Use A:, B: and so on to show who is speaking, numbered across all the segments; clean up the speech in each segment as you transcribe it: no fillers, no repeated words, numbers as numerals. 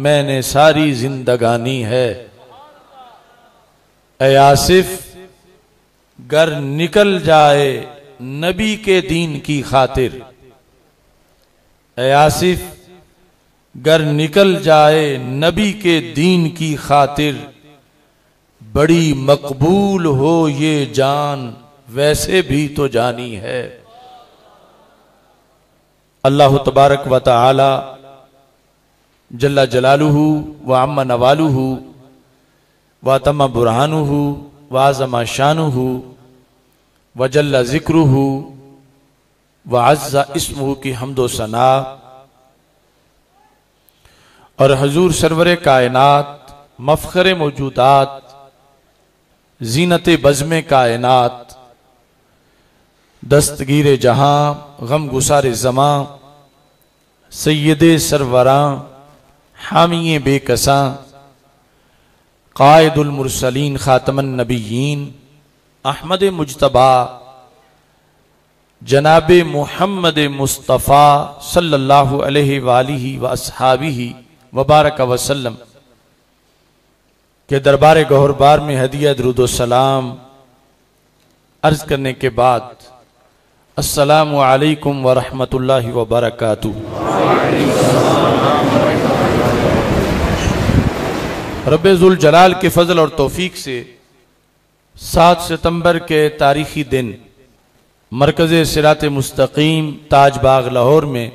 A: मैंने सारी जिंदगानी है। ऐ आसिफ गर निकल जाए नबी के दीन की खातिर, ऐ आसिफ गर निकल जाए नबी के दीन की खातिर, बड़ी मकबूल हो ये जान वैसे भी तो जानी है। अल्लाह तबारक व तआला जल्ला जलालुहु व अम्मा नवालुहु व तम्मा बुरहानुहु व आज़मा शानुहु व जल्ला ज़िक्रुहु व अज़्ज़ा इस्मुहु की हम्दो सना और हजूर सरवरे कायनात मफ़ख़रे मौजूदात ज़ीनत बज़्मे कायनात दस्तगीर जहां गम गुसारे ज़मां सैयदे सरवरां हामिये बेकसां कायदुल मुरसलीन खातमन नबिय्यीन अहमद मुज्तबा जनाब मुहम्मद मुस्तफ़ा सल्लल्लाहु अलैहि वालिहि व अस्हाबिहि वबारक वसल्लम के दरबार गौहरबार में हदिया दुरूद सलाम अर्ज करने के बाद अस्सलामु अलैकुम व रहमतुल्लाहि व बरकातुहू। रब्बे ज़ुल जलाल के फजल और तौफीक से 7 सितंबर के तारीखी दिन मरकज़ सिरात मुस्तकीम ताजबाग लाहौर में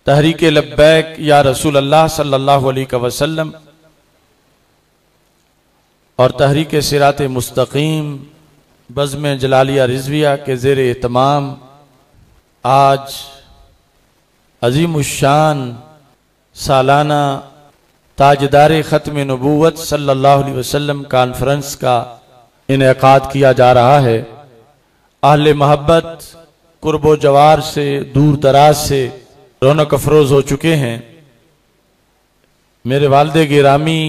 A: तहरीक लब्बैक या रसूल अल्लाह सल्लल्लाहु अलैहि वसल्लम और तहरीक सिरात मुस्तकीम बज़्म जलालिया रिज़विया के ज़ेर एहतमाम आज अज़ीमुश्शान सालाना ताजदार ख़त्म नबूवत सल्लल्लाहु अलैहि वसल्लम कॉन्फ्रेंस का इनेकाद किया जा रहा है। अहले मोहब्बत कुर्बो जवार से दूर दराज से रौनक अफरोज हो चुके हैं। मेरे वालिद गिरामी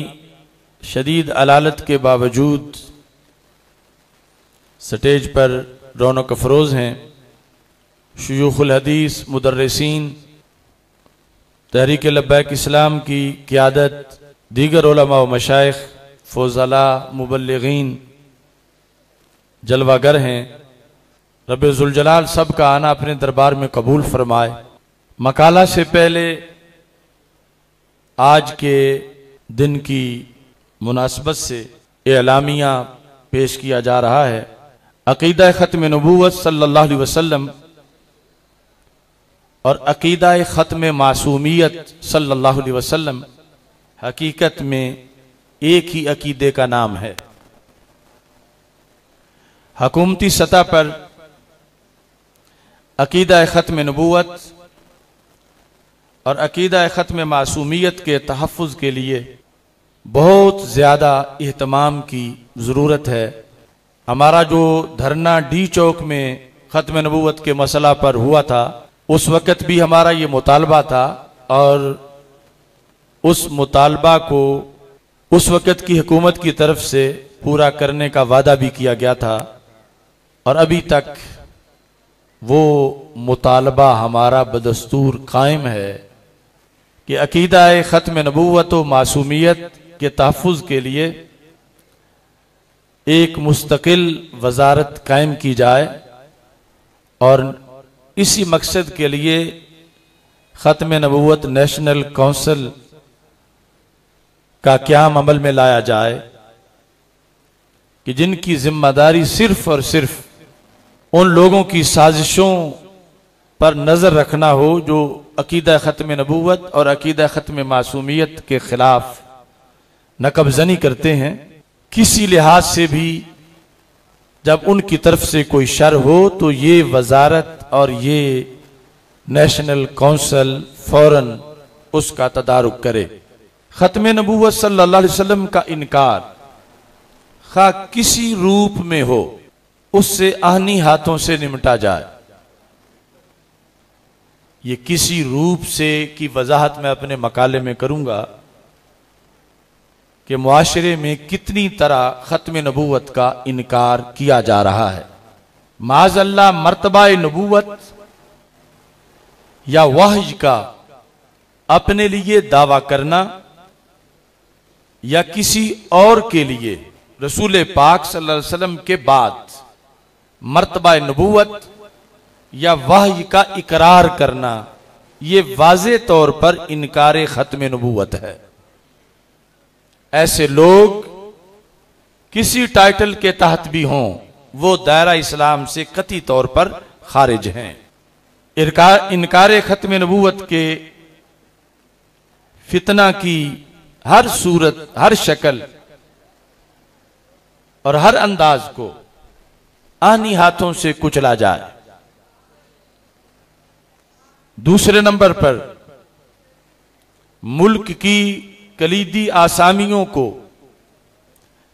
A: शदीद अलालत के बावजूद स्टेज पर रौनक अफरोज हैं। शुयूखुल हदीस मुदर्रिसीन तहरीक लब्बैक इस्लाम की क़ियादत दीगर उलमा व मशाइख फ़ोज़ला मुबल्लिगीन जलवागर हैं। रब्बे ज़ुल जलाल सब का आना अपने दरबार में कबूल फरमाए। मकाला से पहले आज के दिन की मुनासबत से एलामिया पेश किया जा रहा है। अक़ीदा ख़त्म नबूवत सल्लल्लाहु अलैहि वसल्लम और अक़ीदा ख़त्म मासूमियत सल्लल्लाहु अलैहि वसल्लम हकीकत में एक ही अक़ीदे का नाम है। हुकूमती सतह पर अक़ीदा ख़त्म नबूवत और अक़ीदा ख़त्म मासूमियत के तहफ़्फ़ुज़ के लिए बहुत ज़्यादा एहतमाम की ज़रूरत है। हमारा जो धरना डी चौक में ख़त्म नबूवत के मसला पर हुआ था, उस वक़्त भी हमारा ये मुतालबा था और उस मुतालबा को उस वक़्त की हुकूमत की तरफ से पूरा करने का वादा भी किया गया था और अभी तक वो मुतालबा हमारा बदस्तूर कायम है कि अक़ीदा ख़त्म नबूवत व मासूमियत के तहफ़्फ़ुज़ के लिए एक मुस्तकिल वज़ारत कायम की जाए और इसी मकसद के लिए ख़त्म नबूवत नेशनल काउंसिल का क़याम अमल में लाया जाए कि जिनकी जिम्मेदारी सिर्फ और सिर्फ उन लोगों की साजिशों पर नज़र रखना हो जो अक़ीदा ख़त्म नबूवत और अक़ीदा ख़त्म मासूमियत के ख़िलाफ़ नकबज़नी करते हैं। किसी लिहाज से भी जब उनकी तरफ से कोई शर हो तो ये वज़ारत और ये नेशनल काउंसिल फ़ौरन उसका तदारुक करे। ख़त्म नबूवत सल्लल्लाहु अलैहि वसल्लम का इनकार खा किसी रूप में हो, उससे आहनी हाथों से निमटा जाए। ये किसी रूप से की वजाहत मैं अपने मकाले में करूंगा कि मुआशरे में कितनी तरह ख़त्म नबूवत का इनकार किया जा रहा है। माज़अल्लाह मर्तबा नबूवत या वहय का अपने लिए दावा करना या किसी और के लिए रसूल पाक सल्लल्लाहु अलैहि वसल्लम के बाद मर्तबा नबूवत या वही का इकरार करना, ये वाज़े तौर पर इनकार खत्म नबूवत है। ऐसे लोग किसी टाइटल के तहत भी हों, वो दायरा इस्लाम से कतई तौर पर खारिज हैं। इनकार खत्म नबूवत के फितना की हर सूरत, हर शक्ल और हर अंदाज को आनी हाथों से कुचला जाए। दूसरे नंबर पर मुल्क की कलीदी आसामियों को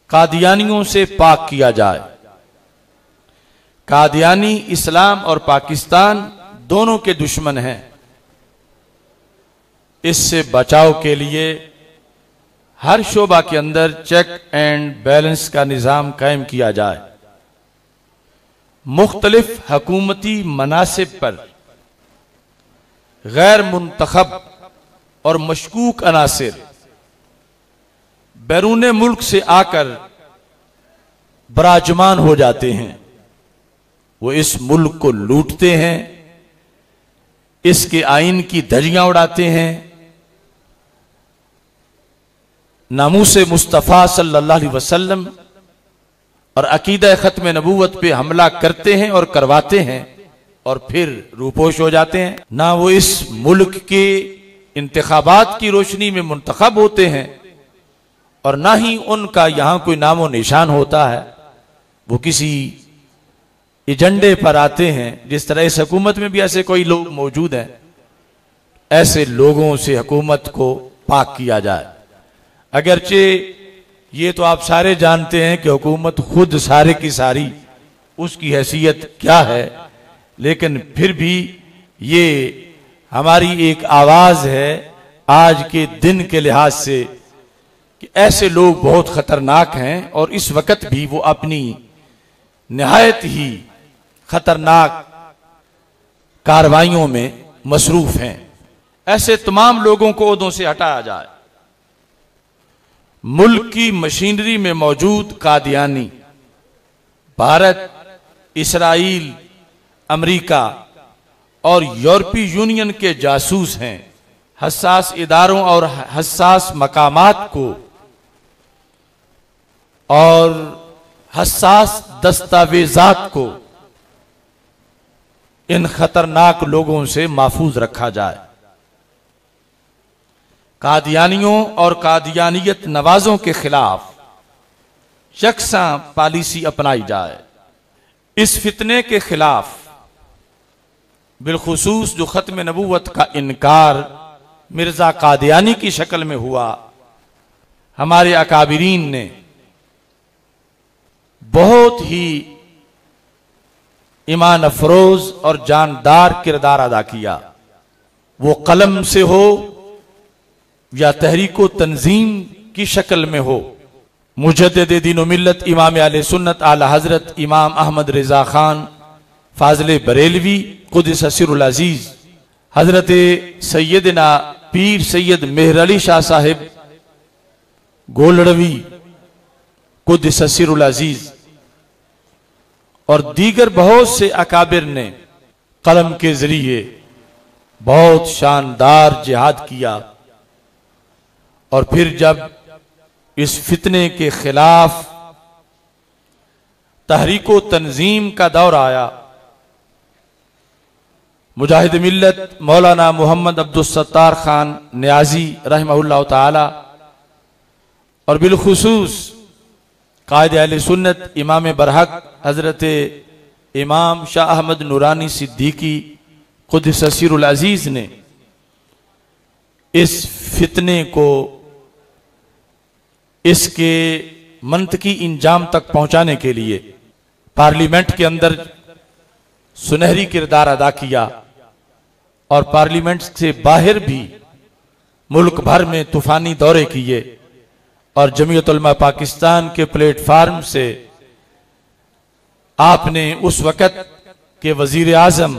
A: कादियानियों से पाक किया जाए। कादियानी इस्लाम और पाकिस्तान दोनों के दुश्मन हैं। इससे बचाव के लिए हर शोबा के अंदर चेक एंड बैलेंस का निजाम कायम किया जाए। मुख्तलिफ हकूमती मनासिब पर गैर मुंतखब और मशकूक अनासिर बैरून मुल्क से आकर बराजमान हो जाते हैं। वो इस मुल्क को लूटते हैं, इसके आइन की धज्जियां उड़ाते हैं, नामूसे मुस्तफ़ा सल्लल्लाहु अलैहि वसल्लम और अकीदा खत्म नबूवत पे हमला करते हैं और करवाते हैं और फिर रूपोश हो जाते हैं। ना वो इस मुल्क के इंतखाबात की रोशनी में मुंतखब होते हैं और ना ही उनका यहां कोई नामो निशान होता है। वो किसी एजेंडे पर आते हैं। जिस तरह इस हुकूमत में भी ऐसे कोई लोग मौजूद हैं, ऐसे लोगों से हुकूमत को पाक किया जाए। अगरचे ये तो आप सारे जानते हैं कि हुकूमत खुद सारे की सारी उसकी हैसियत क्या है, लेकिन फिर भी ये हमारी एक आवाज है आज के दिन के लिहाज से कि ऐसे लोग बहुत खतरनाक हैं और इस वक्त भी वो अपनी निहायत ही खतरनाक कार्रवाइयों में मसरूफ हैं। ऐसे तमाम लोगों को ओहदों से हटाया जाए। मुल्क की मशीनरी में मौजूद कादियानी भारत, इसराइल, अमेरिका और यूरोपीय यूनियन के जासूस हैं। हसास इदारों और हसास मकामात को और हसास दस्तावेजात को इन खतरनाक लोगों से महफूज रखा जाए। कादियानियों और कादियानियत नवाजों के खिलाफ यकसा पॉलिसी अपनाई जाए। इस फितने के खिलाफ बिलखुसूस जो खत्म नबूवत का इनकार मिर्जा कादियानी की शक्ल में हुआ, हमारे अकाबिरीन ने बहुत ही ईमान अफरोज और जानदार किरदार अदा किया। वो कलम से हो या तहरीको तंजीम की शक्ल में हो। मुजद्दिद दीन व मिल्लत इमाम आले सुन्नत आला हजरत इमाम अहमद रजा खान फाजले बरेलवी कुद्दस सिरुल अजीज, हजरत सैयदना पीर सैयद मेहर अली शाह साहिब गोलड़वी कुद्दस सिरुल अजीज और दीगर बहुत से अकाबिर ने कलम के जरिए बहुत शानदार जिहाद किया। और फिर जब इस फितने के खिलाफ तहरीको तंजीम का दौर आया, मुजाहिद मिल्लत मौलाना मोहम्मद अब्दुल सत्तार खान नियाजी रहमहुल्लाह ताला और बिलखुसूस कायद अहले सुन्नत इमाम बरहक हजरत इमाम शाह अहमद नूरानी सिद्दीकी कुद्दस सिरुल अजीज ने इस फितने को इसके मंतकी इंजाम तक पहुंचाने के लिए पार्लियामेंट के अंदर सुनहरी किरदार अदा किया और पार्लियामेंट से बाहर भी मुल्क भर में तूफानी दौरे किए और जमीयत उलमा पाकिस्तान के प्लेटफार्म से आपने उस वक़्त के वजीर आजम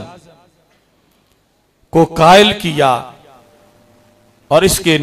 A: को कायल किया और इसके